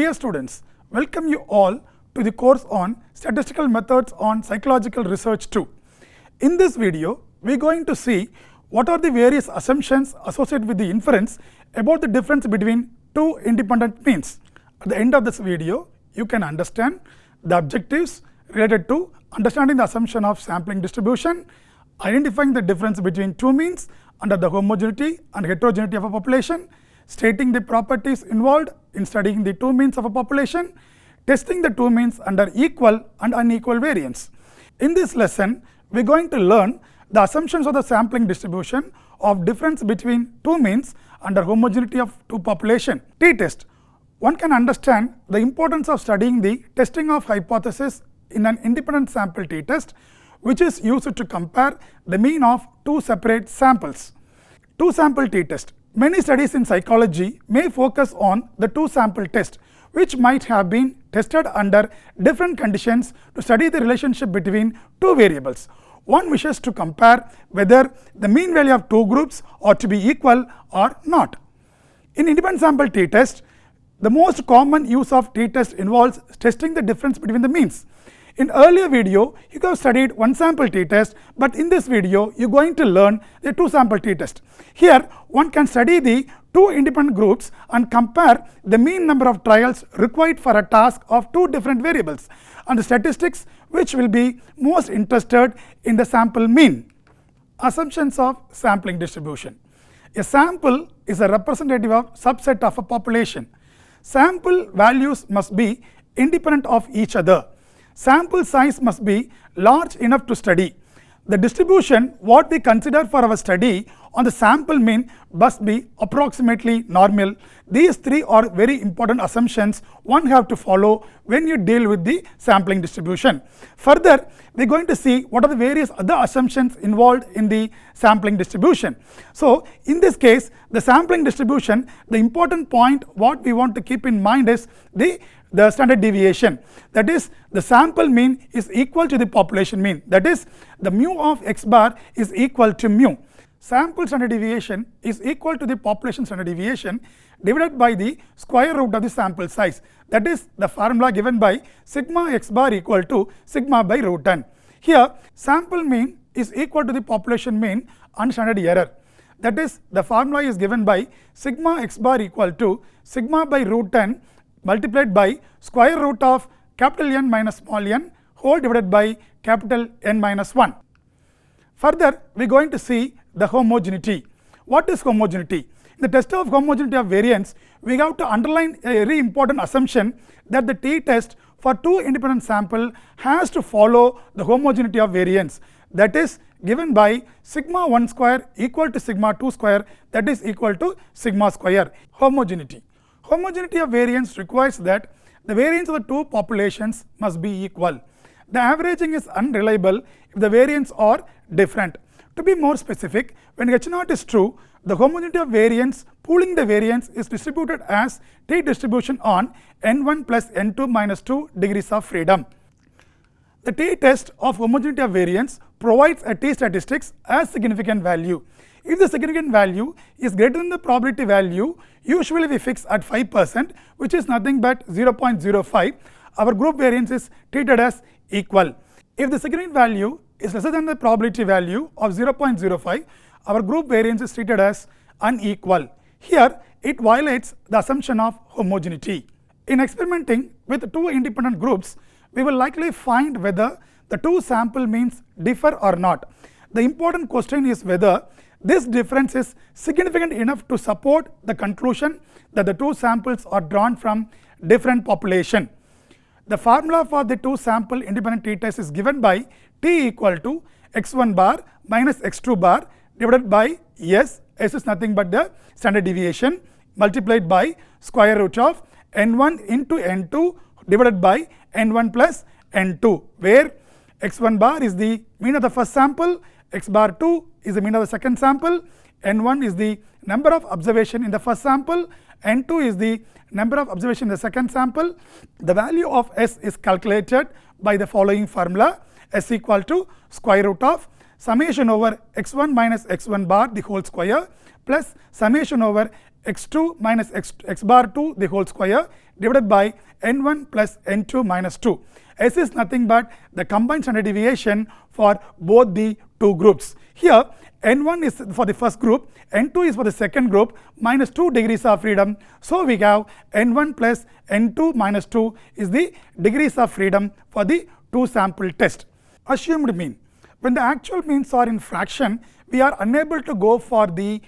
Dear students, welcome you all to the course on Statistical Methods on Psychological Research 2. In this video, we are going to see what are the various assumptions associated with the inference about the difference between two independent means. At the end of this video, you can understand the objectives related to understanding the assumption of sampling distribution, identifying the difference between two means under the homogeneity and heterogeneity of a population, stating the properties involved in studying the two means of a population, testing the two means under equal and unequal variance. In this lesson, we are going to learn the assumptions of the sampling distribution of difference between two means under homogeneity of two population. T-test. One can understand the importance of studying the testing of hypothesis in an independent sample t-test, which is used to compare the mean of two separate samples. Two sample t-test. Many studies in psychology may focus on the two sample test, which might have been tested under different conditions to study the relationship between two variables. One wishes to compare whether the mean value of two groups ought to be equal or not. In independent sample t-test, the most common use of t-test involves testing the difference between the means. In earlier video, you have studied one sample t-test, but in this video, you are going to learn the two sample t-test. Here, one can study the two independent groups and compare the mean number of trials required for a task of two different variables and the statistics which will be most interested in the sample mean. Assumptions of sampling distribution. A sample is a representative of subset of a population. Sample values must be independent of each other. Sample size must be large enough to study. The distribution what we consider for our study on the sample mean must be approximately normal. These three are very important assumptions one have to follow when you deal with the sampling distribution. Further, we are going to see what are the various other assumptions involved in the sampling distribution. So, in this case, the sampling distribution, the important point what we want to keep in mind is the standard deviation, that is the sample mean is equal to the population mean, that is the mu of x bar is equal to mu. Sample standard deviation is equal to the population standard deviation divided by the square root of the sample size, that is the formula given by sigma x bar equal to sigma by root n. Here sample mean is equal to the population mean and standard error, that is the formula is given by sigma x bar equal to sigma by root n multiplied by square root of capital N minus small n whole divided by capital N minus 1. Further, we are going to see the homogeneity. What is homogeneity? In the test of homogeneity of variance, we have to underline a very important assumption that the t-test for two independent sample has to follow the homogeneity of variance, that is given by sigma 1 square equal to sigma 2 square, that is equal to sigma square. Homogeneity. Homogeneity of variance requires that the variance of the two populations must be equal. The averaging is unreliable if the variance are different. To be more specific, when H0 is true, the homogeneity of variance pooling the variance is distributed as t distribution on n1 plus n2 minus 2 degrees of freedom. The t-test of homogeneity of variance provides a t-statistics as significant value. If the significant value is greater than the probability value, usually we fix at 5%, which is nothing but 0.05, our group variance is treated as equal. If the significant value is lesser than the probability value of 0.05, our group variance is treated as unequal. Here, it violates the assumption of homogeneity. In experimenting with two independent groups, we will likely find whether the two sample means differ or not. The important question is whether this difference is significant enough to support the conclusion that the two samples are drawn from different population. The formula for the two sample independent t-test is given by t equal to x1 bar minus x2 bar divided by s is nothing but the standard deviation multiplied by square root of n1 into n2 divided by n1 plus n2, where x1 bar is the mean of the first sample, x bar 2 is the mean of the second sample, n1 is the number of observation in the first sample, n2 is the number of observation in the second sample. The value of s is calculated by the following formula: s equal to square root of summation over x1 minus x1 bar the whole square plus summation over x2 minus x bar 2 the whole square divided by n1 plus n2 minus 2. S is nothing but the combined standard deviation for both the two groups. Here n1 is for the first group, n2 is for the second group, minus 2 degrees of freedom. So we have n1 plus n2 minus 2 is the degrees of freedom for the two sample test. Assumed mean. When the actual means are in fraction, we are unable to go for the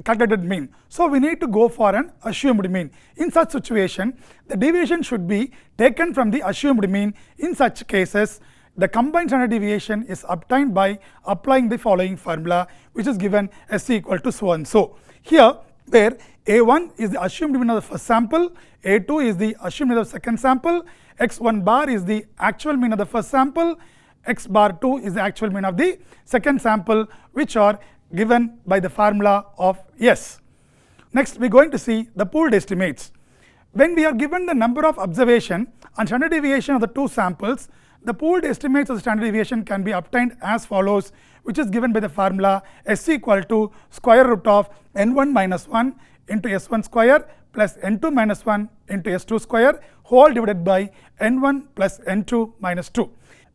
calculated mean. So we need to go for an assumed mean. In such situation, the deviation should be taken from the assumed mean. In such cases, the combined standard deviation is obtained by applying the following formula, which is given S equal to so and so. Here, where A1 is the assumed mean of the first sample, A2 is the assumed mean of the second sample, x1 bar is the actual mean of the first sample, x bar 2 is the actual mean of the second sample, which are given by the formula of S. Next, we are going to see the pooled estimates. When we are given the number of observation and standard deviation of the two samples, the pooled estimates of the standard deviation can be obtained as follows, which is given by the formula S equal to square root of n1 minus 1 into s1 square plus n2 minus 1 into s2 square whole divided by n1 plus n2 minus 2.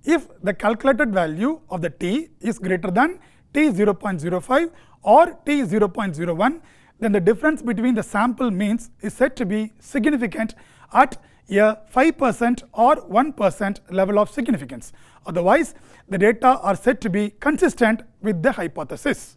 If the calculated value of the t is greater than t 0.05 or t 0.01, then the difference between the sample means is said to be significant at a 5% or 1% level of significance. Otherwise, the data are said to be consistent with the hypothesis.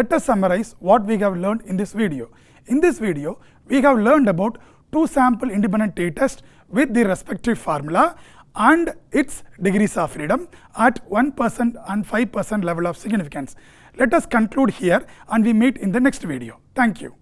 Let us summarize what we have learned in this video. In this video, we have learned about two sample independent t-test with the respective formula and its degrees of freedom at 1% and 5% level of significance. Let us conclude here and we meet in the next video. Thank you.